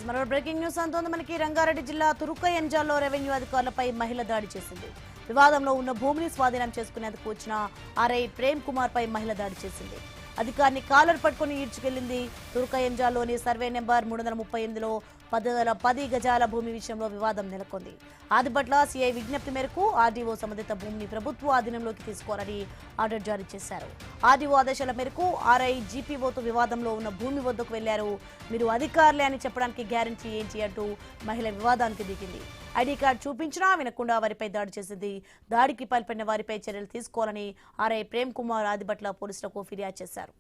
మరో breaking news అంతోంది మనకి. రంగారెడ్డి జిల్లా తురుకయంజాల్లో రెవెన్యూ అధికారులపై మహిళ దాడి చేసింది. వివాదంలో ఉన్న భూమిని స్వాధీనం చేసుకునేందుకు వచ్చిన ఆర్ఐ ప్రేమ్ కుమార్ పై మహిళ దాడి చేసింది. అధికారిని కాలర్ పట్టుకుని ఈడ్చుకెళ్లింది. తురుకయంజాల్లోని సర్వే నెంబర్ 338లో 10 గజాల భూమి విషయంలో వివాదం నెలకొంది. ఆదిపట్ల సిఐ విజ్ఞప్తి మేరకు ఆర్డీఓ సంబంధిత భూమిని ప్రభుత్వ ఆధీనంలోకి తీసుకోవాలని ఆర్డర్ జారీ చేశారు. ఆర్డీఓ ఆదేశాల మేరకు ఆర్ఐ జీపీఓతో వివాదంలో ఉన్న భూమి వద్దకు వెళ్లారు. మీరు అధికారులే అని చెప్పడానికి గ్యారంటీ ఏంటి అంటూ మహిళ వివాదానికి దిగింది. ఐడీ కార్డు చూపించినా వినకుండా వారిపై దాడి చేసింది. దాడికి పాల్పడిన వారిపై చర్యలు తీసుకోవాలని ఆర్ఐ ప్రేమ్ కుమార్ ఆదిపట్ల పోలీసులకు ఫిర్యాదు చేశారు.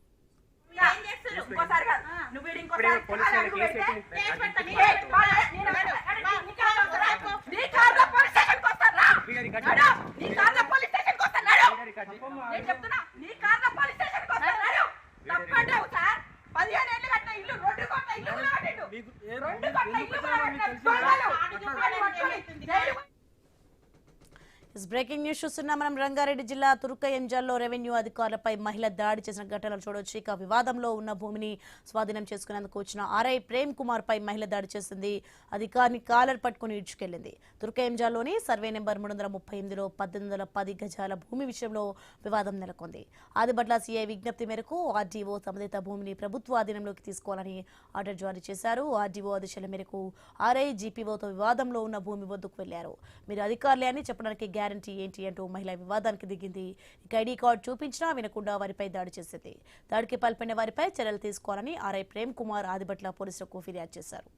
బ్రేకింగ్ న్యూస్ చూస్తున్నా మనం. రంగారెడ్డి జిల్లా తురుకయంజాల్లో రెవెన్యూ అధికారులపై మహిళ దాడి చేసిన ఘటనలు చూడొచ్చు. ఇక వివాదంలో ఉన్న భూమిని స్వాధీనం చేసుకునేందుకు వచ్చిన ఆర్ఐ ప్రేమ్ కుమార్ పై మహిళ దాడి చేసింది. అధికారిని కాలర్ పట్టుకుని ఈడ్చుకెళ్లింది. తురుకయంజాల్లోని సర్వే నెంబర్ 338లో 10 గజాల భూమి విషయంలో వివాదం నెలకొంది. ఆదిపట్ల సిఐ విజ్ఞప్తి మేరకు ఆర్డీఓ సంబంధిత భూమిని ప్రభుత్వ ఆధీనంలోకి తీసుకోవాలని ఆర్డర్ జారీ చేశారు. ఆర్డీఓ ఆదేశాల మేరకు ఆర్ఐ జీపీఓతో వివాదంలో ఉన్న భూమి వద్దకు వెళ్లారు. మీరు అధికారులే అని చెప్పడానికి గ్యారంటీ ఏంటి అంటూ మహిళ వివాదానికి దిగింది. ఇక ఐడీ కార్డు చూపించినా వినకుండా వారిపై దాడి చేసింది. దాడికి పాల్పడిన వారిపై చర్యలు తీసుకోవాలని ఆర్ఐ ప్రేమ్ కుమార్ ఆదిపట్ల పోలీసులకు ఫిర్యాదు చేశారు.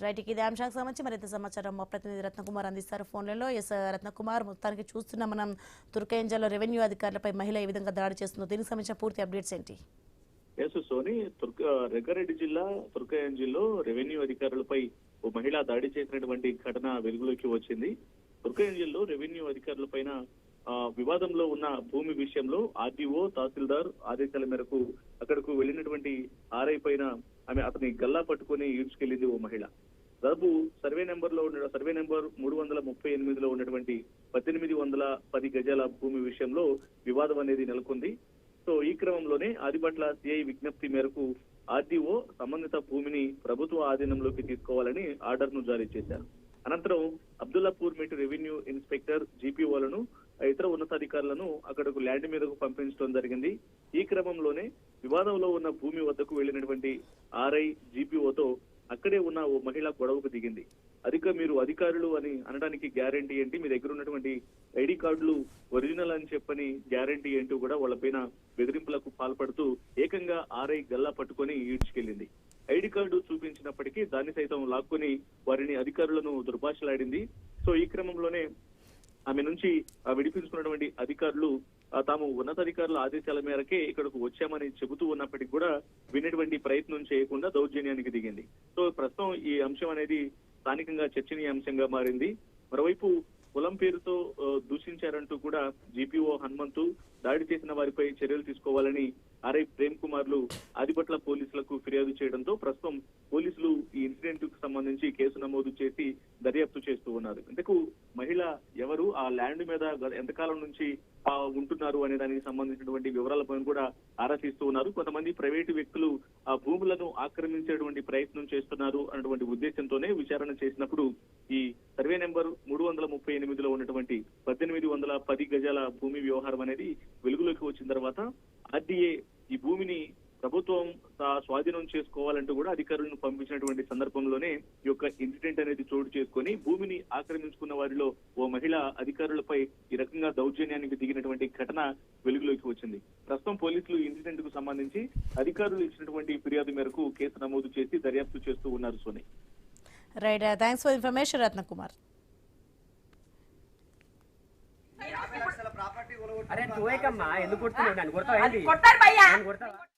రైట్, ఇదే అంశానికి సంబంధించి మరింత సమాచారం మా ప్రతినిధి రత్నకుమార్ అందిస్తారు ఫోన్లలో. ఎస్ రత్నకుమార్, మొత్తానికి చూస్తున్న మనం తురుకయంజాల్లో రెవెన్యూ అధికారులపై మహిళ ఏ విధంగా దాడి చేస్తుందో దీనికి సంబంధించిన పూర్తి అప్డేట్స్ ఏంటి? సోని, రంగారెడ్డి జిల్లా తురుకయంజాల్లో రెవెన్యూ అధికారులపై ఓ మహిళ దాడి చేసినటువంటి ఘటన వెలుగులోకి వచ్చింది. తురుకయంజాల్లో రెవెన్యూ అధికారులపైన వివాదంలో ఉన్న భూమి విషయంలో ఆర్డీఓ తహసీల్దార్ ఆదేశాల మేరకు అక్కడకు వెళ్లినటువంటి ఆర్ఐ పైన అతని గల్లా పట్టుకుని ఈడ్చుకెళ్లింది ఓ మహిళ. దాదాపు సర్వే నెంబర్ 338లో ఉన్నటువంటి 1810 గజాల భూమి విషయంలో వివాదం అనేది నెలకొంది. సో ఈ క్రమంలోనే ఆదిపట్ల సిఐ విజ్ఞప్తి మేరకు ఆర్డీఓ సంబంధిత భూమిని ప్రభుత్వ ఆధీనంలోకి తీసుకోవాలని ఆర్డర్ ను జారీ చేశారు. అనంతరం అబ్దుల్లాపూర్ మెట్ రెవెన్యూ ఇన్స్పెక్టర్ జీపీఓలను ఇతర ఉన్నతాధికారులను అక్కడకు ల్యాండ్ మీదకు పంపించడం జరిగింది. ఈ క్రమంలోనే వివాదంలో ఉన్న భూమి వద్దకు వెళ్లినటువంటి ఆర్ఐ జీపీఓతో అక్కడే ఉన్న ఓ మహిళ గొడవకు దిగింది. మీరు అధికారులు అని అనడానికి గ్యారంటీ ఏంటి, మీ దగ్గర ఉన్నటువంటి ఐడి కార్డులు ఒరిజినల్ అని చెప్పని గ్యారంటీ ఏంటూ కూడా వాళ్ళపైన బెదిరింపులకు పాల్పడుతూ ఏకంగా ఆర్ఐ గల్లా పట్టుకొని ఈడ్చుకెళ్లింది. ఐడి కార్డు చూపించినప్పటికీ దాన్ని సైతం లాక్కొని వారిని అధికారులను దుర్భాషలాడింది. సో ఈ క్రమంలోనే ఆమె నుంచి విడిపించుకున్నటువంటి అధికారులు తాము ఉన్నతాధికారుల ఆదేశాల మేరకే ఇక్కడకు వచ్చామని చెబుతూ ఉన్నప్పటికీ కూడా వినేటువంటి ప్రయత్నం చేయకుండా దౌర్జన్యానికి దిగింది. సో ప్రస్తుతం ఈ అంశం అనేది స్థానికంగా చర్చనీయాంశంగా మారింది. మరోవైపు కులం పేరుతో దూషించారంటూ కూడా జీపీఓ హనుమంతు దాడి చేసిన వారిపై చర్యలు తీసుకోవాలని ఆర్ఐ ప్రేమ్ కుమార్లు ఆదిపట్ల పోలీసులకు ఫిర్యాదు చేయడంతో ప్రస్తుతం పోలీసులు ఈ ఇన్సిడెంట్ కు సంబంధించి కేసు నమోదు చేసి దర్యాప్తు చేస్తూ ఉన్నారు. ఇంతకు మహిళ ఎవరు, ఆ ల్యాండ్ మీద ఎంతకాలం నుంచి ఉంటున్నారు అనే దానికి సంబంధించినటువంటి వివరాలపై కూడా ఆరా తీస్తూ ఉన్నారు. కొంతమంది ప్రైవేటు వ్యక్తులు ఆ భూములను ఆక్రమించేటువంటి ప్రయత్నం చేస్తున్నారు అన్నటువంటి ఉద్దేశంతోనే విచారణ చేసినప్పుడు ఈ సర్వే నెంబర్ 338లో ఉన్నటువంటి 1810 గజాల భూమి వ్యవహారం అనేది వెలుగులోకి వచ్చిన తర్వాత ఆర్డీఏ ఈ భూమిని ప్రభుత్వం స్వాధీనం చేసుకోవాలంటూ కూడా అధికారులను పంపించినటువంటి సందర్భంలోనే ఈ యొక్క ఇన్సిడెంట్ అనేది చోటు చేసుకొని భూమిని ఆక్రమించుకున్న వారిలో ఓ మహిళ అధికారులపై ఈ రకంగా దౌర్జన్యానికి దిగినటువంటి ఘటన వెలుగులోకి వచ్చింది. ప్రస్తుతం పోలీసులు ఇన్సిడెంట్ కు సంబంధించి అధికారులు ఇచ్చినటువంటి ఫిర్యాదు మేరకు కేసు నమోదు చేసి దర్యాప్తు చేస్తూ ఉన్నారు. Soni, right, thanks for information Ratnakumar. అరే నువ్వేకమ్మా ఎందుకు కొడుతున్నావు? నన్ను కొడతావు?